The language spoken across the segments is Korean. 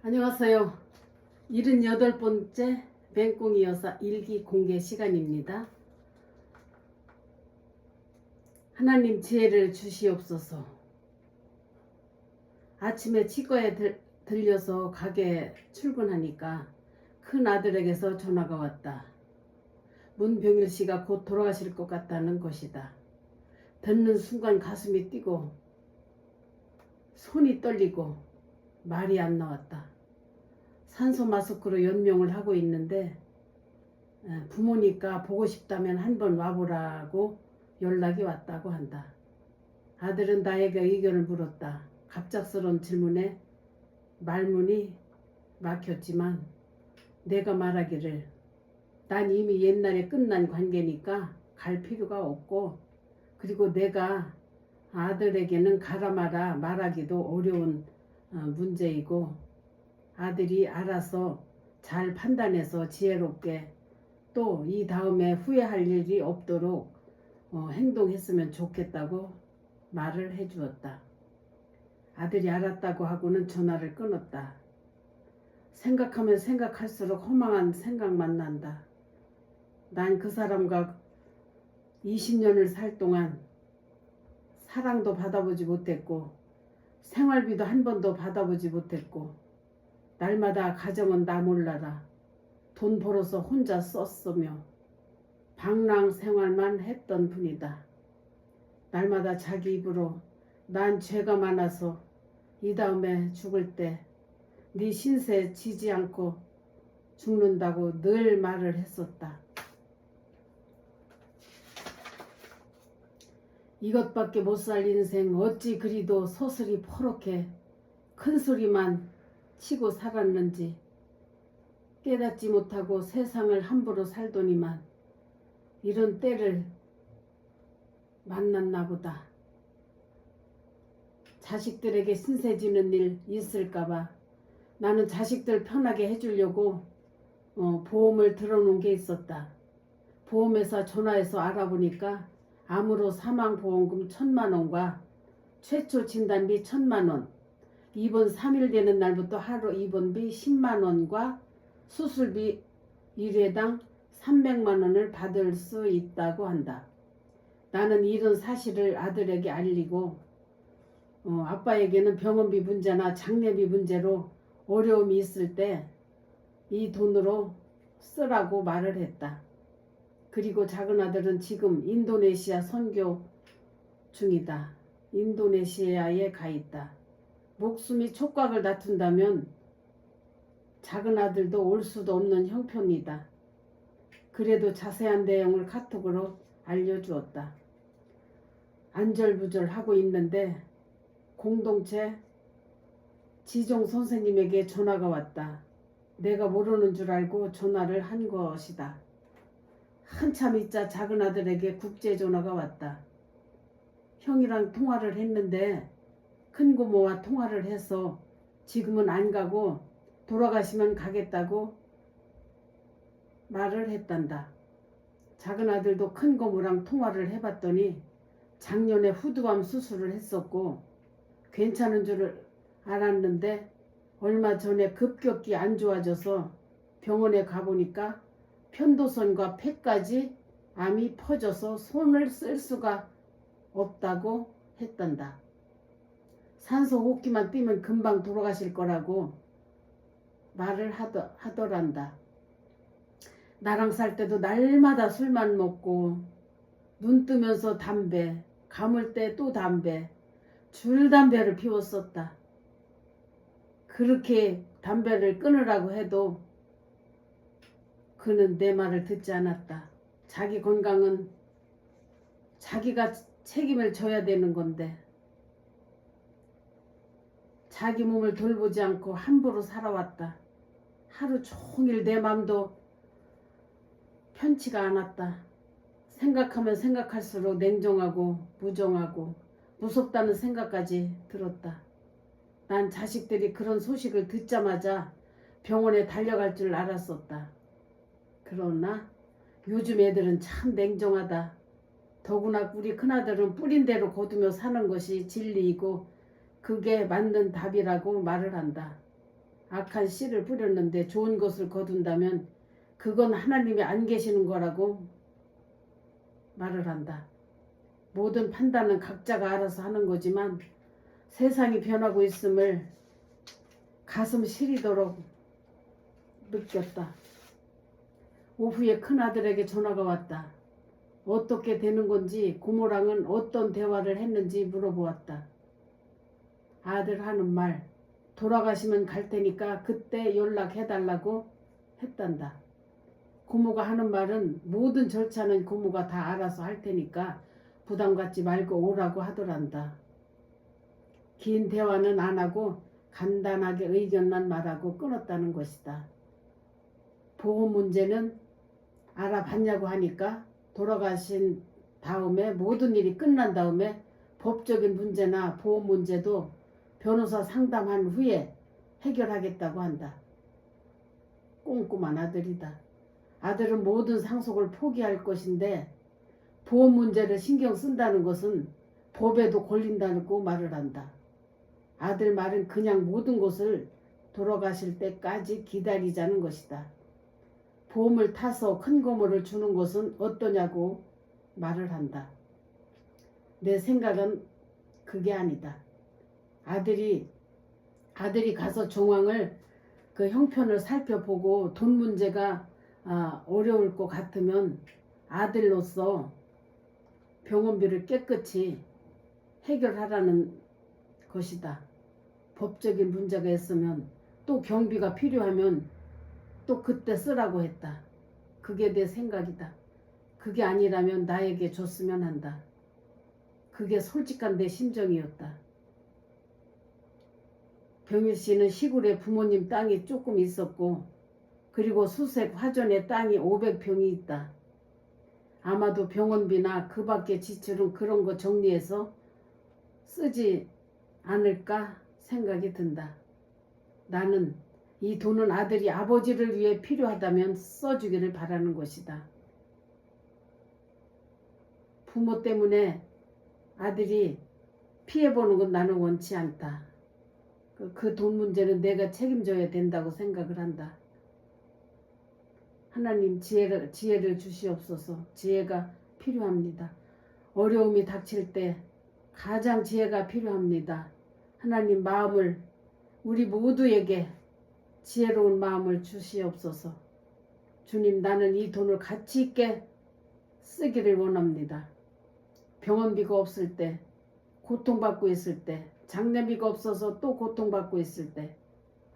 안녕하세요. 78번째 맹꽁이 여사 일기 공개 시간입니다. 하나님 지혜를 주시옵소서. 아침에 치과에 들려서 가게 출근하니까 큰 아들에게서 전화가 왔다. 문병일 씨가 곧 돌아가실 것 같다는 것이다. 듣는 순간 가슴이 뛰고 손이 떨리고 말이 안 나왔다. 산소 마스크로 연명을 하고 있는데 부모니까 보고 싶다면 한번 와보라고 연락이 왔다고 한다. 아들은 나에게 의견을 물었다. 갑작스러운 질문에 말문이 막혔지만 내가 말하기를 난 이미 옛날에 끝난 관계니까 갈 필요가 없고, 그리고 내가 아들에게는 가라 마라 말하기도 어려운 문제이고, 아들이 알아서 잘 판단해서 지혜롭게 또 이 다음에 후회할 일이 없도록 행동했으면 좋겠다고 말을 해주었다. 아들이 알았다고 하고는 전화를 끊었다. 생각하면 생각할수록 허망한 생각만 난다. 난 그 사람과 20년을 살 동안 사랑도 받아보지 못했고 생활비도 한 번도 받아보지 못했고 날마다 가정은 나 몰라라 돈 벌어서 혼자 썼으며 방랑 생활만 했던 분이다. 날마다 자기 입으로 난 죄가 많아서 이 다음에 죽을 때 네 신세 지지 않고 죽는다고 늘 말을 했었다. 이것밖에 못 살 인생 어찌 그리도 소설이 퍼렇게 큰 소리만 치고 살았는지 깨닫지 못하고 세상을 함부로 살더니만 이런 때를 만났나 보다. 자식들에게 신세지는 일 있을까봐 나는 자식들 편하게 해주려고 보험을 들어놓은 게 있었다. 보험회사 전화해서 알아보니까 암으로 사망보험금 1,000만원과 최초 진단비 1,000만원, 입원 3일 되는 날부터 하루 입원비 10만원과 수술비 1회당 300만원을 받을 수 있다고 한다. 나는 이런 사실을 아들에게 알리고 아빠에게는 병원비 문제나 장례비 문제로 어려움이 있을 때 이 돈으로 쓰라고 말을 했다. 그리고 작은 아들은 지금 인도네시아 선교 중이다. 인도네시아에 가 있다. 목숨이 촉각을 다툰다면 작은 아들도 올 수도 없는 형편이다. 그래도 자세한 내용을 카톡으로 알려주었다. 안절부절하고 있는데 공동체 지종 선생님에게 전화가 왔다. 내가 모르는 줄 알고 전화를 한 것이다. 한참 있자 작은 아들에게 국제 전화가 왔다. 형이랑 통화를 했는데 큰 고모와 통화를 해서 지금은 안 가고 돌아가시면 가겠다고 말을 했단다. 작은 아들도 큰 고모랑 통화를 해봤더니 작년에 후두암 수술을 했었고 괜찮은 줄 알았는데 얼마 전에 급격히 안 좋아져서 병원에 가보니까 편도선과 폐까지 암이 퍼져서 손을 쓸 수가 없다고 했단다. 산소 호흡기만 띄면 금방 돌아가실 거라고 말을 하더란다. 나랑 살 때도 날마다 술만 먹고 눈 뜨면서 담배, 감을 때 또 담배, 줄담배를 피웠었다. 그렇게 담배를 끊으라고 해도 그는 내 말을 듣지 않았다. 자기 건강은 자기가 책임을 져야 되는 건데 자기 몸을 돌보지 않고 함부로 살아왔다. 하루 종일 내 맘도 편치가 않았다. 생각하면 생각할수록 냉정하고 무정하고 무섭다는 생각까지 들었다. 난 자식들이 그런 소식을 듣자마자 병원에 달려갈 줄 알았었다. 그러나 요즘 애들은 참 냉정하다. 더구나 우리 큰아들은 뿌린 대로 거두며 사는 것이 진리이고 그게 맞는 답이라고 말을 한다. 악한 씨를 뿌렸는데 좋은 것을 거둔다면 그건 하나님이 안 계시는 거라고 말을 한다. 모든 판단은 각자가 알아서 하는 거지만 세상이 변하고 있음을 가슴 시리도록 느꼈다. 오후에 큰아들에게 전화가 왔다. 어떻게 되는 건지 고모랑은 어떤 대화를 했는지 물어보았다. 아들 하는 말, 돌아가시면 갈 테니까 그때 연락해달라고 했단다. 고모가 하는 말은 모든 절차는 고모가 다 알아서 할 테니까 부담 갖지 말고 오라고 하더란다. 긴 대화는 안 하고 간단하게 의견만 말하고 끊었다는 것이다. 보험 문제는 알아봤냐고 하니까 돌아가신 다음에 모든 일이 끝난 다음에 법적인 문제나 보험 문제도 변호사 상담한 후에 해결하겠다고 한다. 꼼꼼한 아들이다. 아들은 모든 상속을 포기할 것인데 보험 문제를 신경 쓴다는 것은 법에도 걸린다고 말을 한다. 아들 말은 그냥 모든 것을 돌아가실 때까지 기다리자는 것이다. 보험을 타서 큰 고모를 주는 것은 어떠냐고 말을 한다. 내 생각은 그게 아니다. 아들이 가서 정황을 그 형편을 살펴보고 돈 문제가 어려울 것 같으면 아들로서 병원비를 깨끗이 해결하라는 것이다. 법적인 문제가 있으면 또 경비가 필요하면 또 그때 쓰라고 했다. 그게 내 생각이다. 그게 아니라면 나에게 줬으면 한다. 그게 솔직한 내 심정이었다. 병일 씨는 시골에 부모님 땅이 조금 있었고 그리고 수색 화전에 땅이 500평이 있다. 아마도 병원비나 그 밖의 지출은 그런 거 정리해서 쓰지 않을까 생각이 든다. 나는 이 돈은 아들이 아버지를 위해 필요하다면 써주기를 바라는 것이다. 부모 때문에 아들이 피해보는 건 나는 원치 않다. 그 돈 문제는 내가 책임져야 된다고 생각을 한다. 하나님 지혜를 주시옵소서. 지혜가 필요합니다. 어려움이 닥칠 때 가장 지혜가 필요합니다. 하나님 마음을 우리 모두에게 지혜로운 마음을 주시옵소서. 주님, 나는 이 돈을 가치 있게 쓰기를 원합니다. 병원비가 없을 때, 고통받고 있을 때, 장례비가 없어서 또 고통받고 있을 때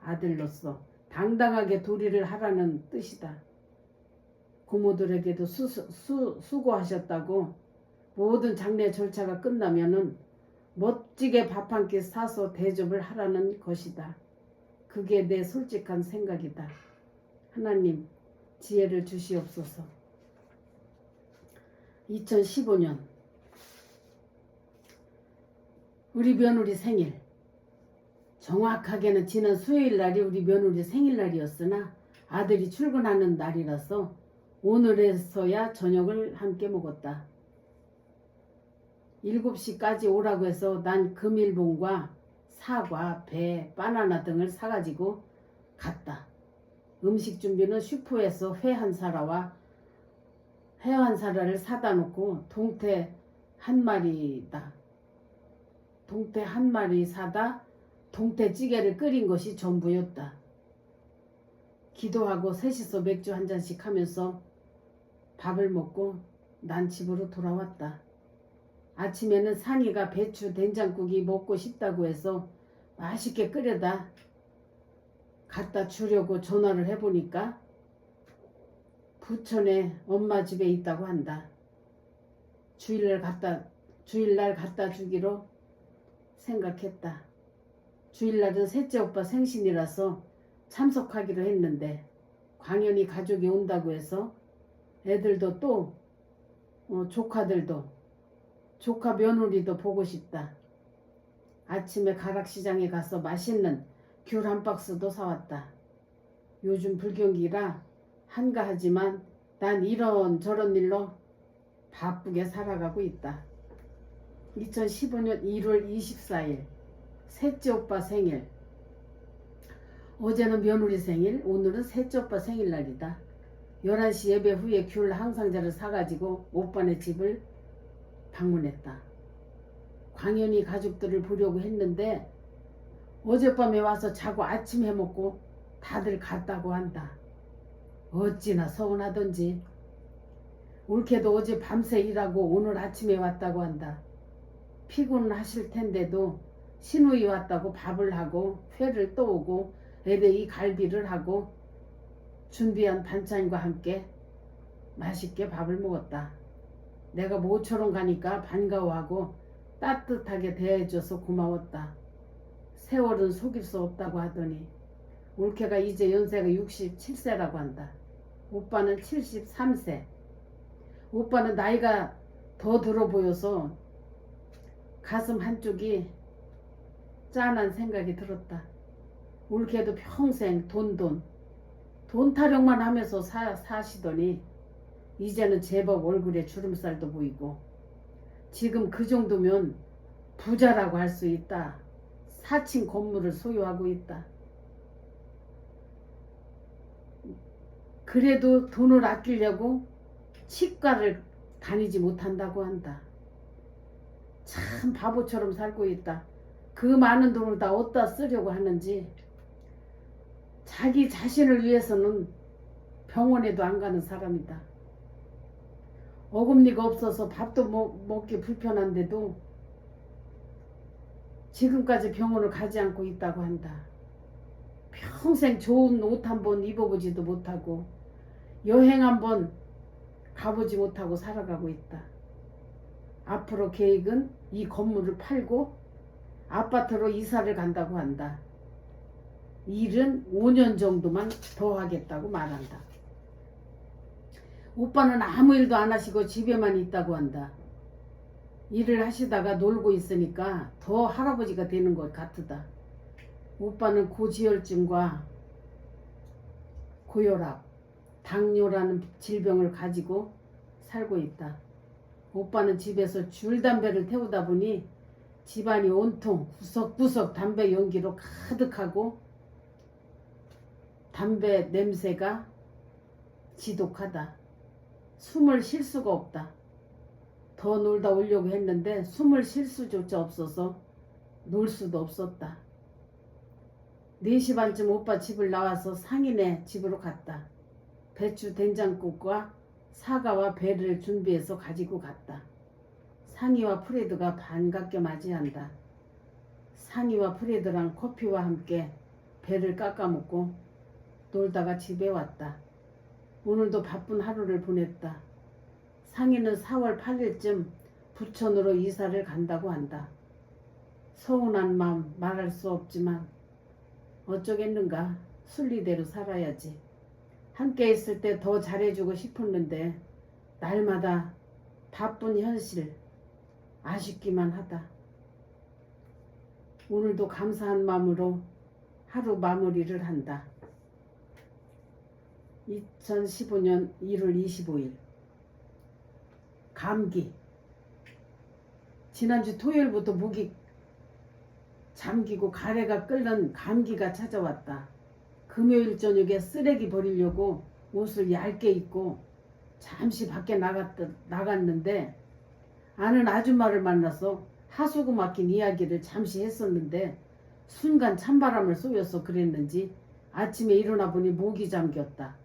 아들로서 당당하게 도리를 하라는 뜻이다. 고모들에게도 수고하셨다고 모든 장례 절차가 끝나면은 멋지게 밥 한 끼 사서 대접을 하라는 것이다. 그게 내 솔직한 생각이다. 하나님 지혜를 주시옵소서. 2015년 우리 며느리 생일, 정확하게는 지난 수요일 날이 우리 며느리 생일날이었으나 아들이 출근하는 날이라서 오늘에서야 저녁을 함께 먹었다. 7시까지 오라고 해서 난 금일봉과 사과, 배, 바나나 등을 사가지고 갔다. 음식 준비는 슈퍼에서 회 한 사라와 회 한 사라를 사다 놓고 동태 한 마리다. 동태 한 마리 사다 동태찌개를 끓인 것이 전부였다. 기도하고 셋이서 맥주 한 잔씩 하면서 밥을 먹고 난 집으로 돌아왔다. 아침에는 상이가 배추 된장국이 먹고 싶다고 해서 맛있게 끓여다 갖다 주려고 전화를 해보니까 부천에 엄마 집에 있다고 한다. 주일날 갖다 주기로 생각했다. 주일날은 셋째 오빠 생신이라서 참석하기로 했는데 광연히 가족이 온다고 해서 애들도 또 조카들도 조카 며느리도 보고 싶다. 아침에 가락시장에 가서 맛있는 귤 한 박스도 사왔다. 요즘 불경기라 한가하지만 난 이런저런 일로 바쁘게 살아가고 있다. 2015년 1월 24일 셋째 오빠 생일. 어제는 며느리 생일, 오늘은 셋째 오빠 생일날이다. 11시 예배 후에 귤 항상자를 사가지고 오빠네 집을 방문했다. 광연히 가족들을 보려고 했는데 어젯밤에 와서 자고 아침 해먹고 다들 갔다고 한다. 어찌나 서운하던지. 올케도 어제 밤새 일하고 오늘 아침에 왔다고 한다. 피곤하실 텐데도 시누이 왔다고 밥을 하고 회를 떠오고 LA 갈비를 하고 준비한 반찬과 함께 맛있게 밥을 먹었다. 내가 모처럼 가니까 반가워하고 따뜻하게 대해줘서 고마웠다. 세월은 속일 수 없다고 하더니 올케가 이제 연세가 67세라고 한다. 오빠는 73세. 오빠는 나이가 더 들어 보여서 가슴 한쪽이 짠한 생각이 들었다. 올케도 평생 돈 타령만 하면서 사시더니 이제는 제법 얼굴에 주름살도 보이고 지금 그 정도면 부자라고 할 수 있다. 4층 건물을 소유하고 있다. 그래도 돈을 아끼려고 치과를 다니지 못한다고 한다. 참 바보처럼 살고 있다. 그 많은 돈을 다 어디다 쓰려고 하는지. 자기 자신을 위해서는 병원에도 안 가는 사람이다. 어금니가 없어서 밥도 먹기 불편한데도 지금까지 병원을 가지 않고 있다고 한다. 평생 좋은 옷 한 번 입어보지도 못하고 여행 한 번 가보지 못하고 살아가고 있다. 앞으로 계획은 이 건물을 팔고 아파트로 이사를 간다고 한다. 일은 5년 정도만 더 하겠다고 말한다. 오빠는 아무 일도 안 하시고 집에만 있다고 한다. 일을 하시다가 놀고 있으니까 더 할아버지가 되는 것 같으다. 오빠는 고지혈증과 고혈압, 당뇨라는 질병을 가지고 살고 있다. 오빠는 집에서 줄담배를 태우다 보니 집안이 온통 구석구석 담배 연기로 가득하고 담배 냄새가 지독하다. 숨을 쉴 수가 없다. 더 놀다 오려고 했는데 숨을 쉴 수조차 없어서 놀 수도 없었다. 4시 반쯤 오빠 집을 나와서 상인의 집으로 갔다. 배추 된장국과 사과와 배를 준비해서 가지고 갔다. 상이와 프레드가 반갑게 맞이한다. 상이와 프레드랑 커피와 함께 배를 깎아먹고 놀다가 집에 왔다. 오늘도 바쁜 하루를 보냈다. 상이는 4월 8일쯤 부천으로 이사를 간다고 한다. 서운한 마음 말할 수 없지만 어쩌겠는가. 순리대로 살아야지. 함께 있을 때 더 잘해주고 싶었는데 날마다 바쁜 현실 아쉽기만 하다. 오늘도 감사한 마음으로 하루 마무리를 한다. 2015년 1월 25일 감기. 지난주 토요일부터 목이 잠기고 가래가 끓는 감기가 찾아왔다. 금요일 저녁에 쓰레기 버리려고 옷을 얇게 입고 잠시 밖에 나갔는데 아는 아줌마를 만나서 하수구 막힌 이야기를 잠시 했었는데 순간 찬바람을 쏘여서 그랬는지 아침에 일어나 보니 목이 잠겼다.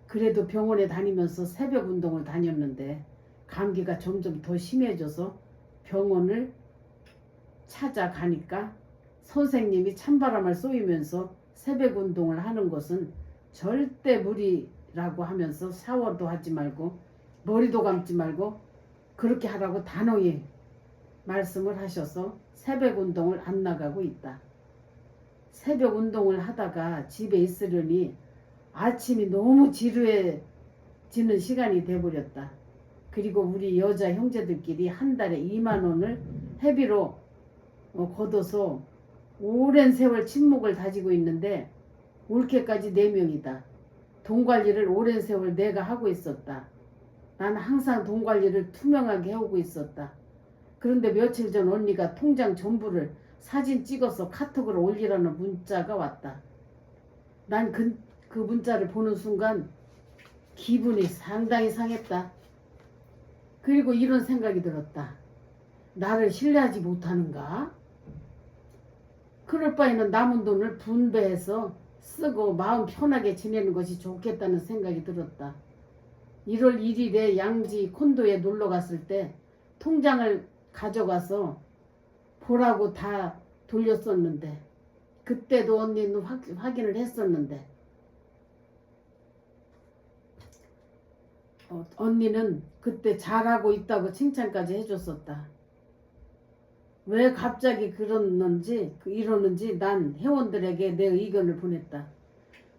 그래도 병원에 다니면서 새벽 운동을 다녔는데 감기가 점점 더 심해져서 병원을 찾아가니까 선생님이 찬바람을 쏘이면서 새벽 운동을 하는 것은 절대 무리라고 하면서 샤워도 하지 말고 머리도 감지 말고 그렇게 하라고 단호히 말씀을 하셔서 새벽 운동을 안 나가고 있다. 새벽 운동을 하다가 집에 있으려니 아침이 너무 지루해지는 시간이 돼버렸다. 그리고 우리 여자 형제들끼리 한 달에 2만 원을 회비로 걷어서 오랜 세월 친목을 다지고 있는데 올케까지 4명이다. 돈 관리를 오랜 세월 내가 하고 있었다. 나는 항상 돈 관리를 투명하게 해오고 있었다. 그런데 며칠 전 언니가 통장 전부를 사진 찍어서 카톡으로 올리라는 문자가 왔다. 난 그 문자를 보는 순간 기분이 상당히 상했다. 그리고 이런 생각이 들었다. 나를 신뢰하지 못하는가? 그럴 바에는 남은 돈을 분배해서 쓰고 마음 편하게 지내는 것이 좋겠다는 생각이 들었다. 1월 1일에 양지 콘도에 놀러 갔을 때 통장을 가져가서 보라고 다 돌렸었는데, 그때도 언니는 확인을 했었는데, 언니는 그때 잘하고 있다고 칭찬까지 해줬었다. 왜 갑자기 이러는지 난 회원들에게 내 의견을 보냈다.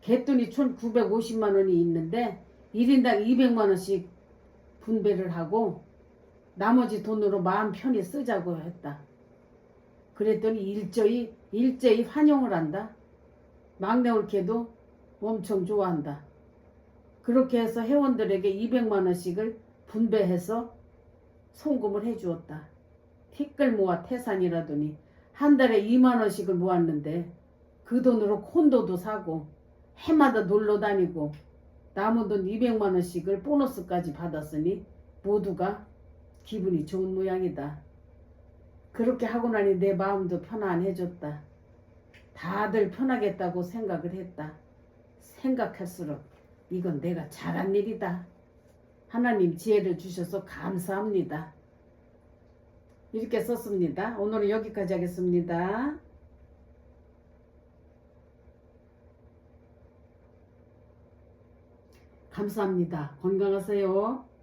갯돈이 총 950만 원이 있는데 1인당 200만 원씩 분배를 하고 나머지 돈으로 마음 편히 쓰자고 했다. 그랬더니 일제히 환영을 한다. 막내 올케도 엄청 좋아한다. 그렇게 해서 회원들에게 200만 원씩을 분배해서 송금을 해주었다. 티끌 모아 태산이라더니 한 달에 2만 원씩을 모았는데 그 돈으로 콘도도 사고 해마다 놀러 다니고 남은 돈 200만 원씩을 보너스까지 받았으니 모두가 기분이 좋은 모양이다. 그렇게 하고 나니 내 마음도 편안해졌다. 다들 편하겠다고 생각을 했다. 생각할수록 이건 내가 잘한 일이다. 하나님 지혜를 주셔서 감사합니다. 이렇게 썼습니다. 오늘은 여기까지 하겠습니다. 감사합니다. 건강하세요.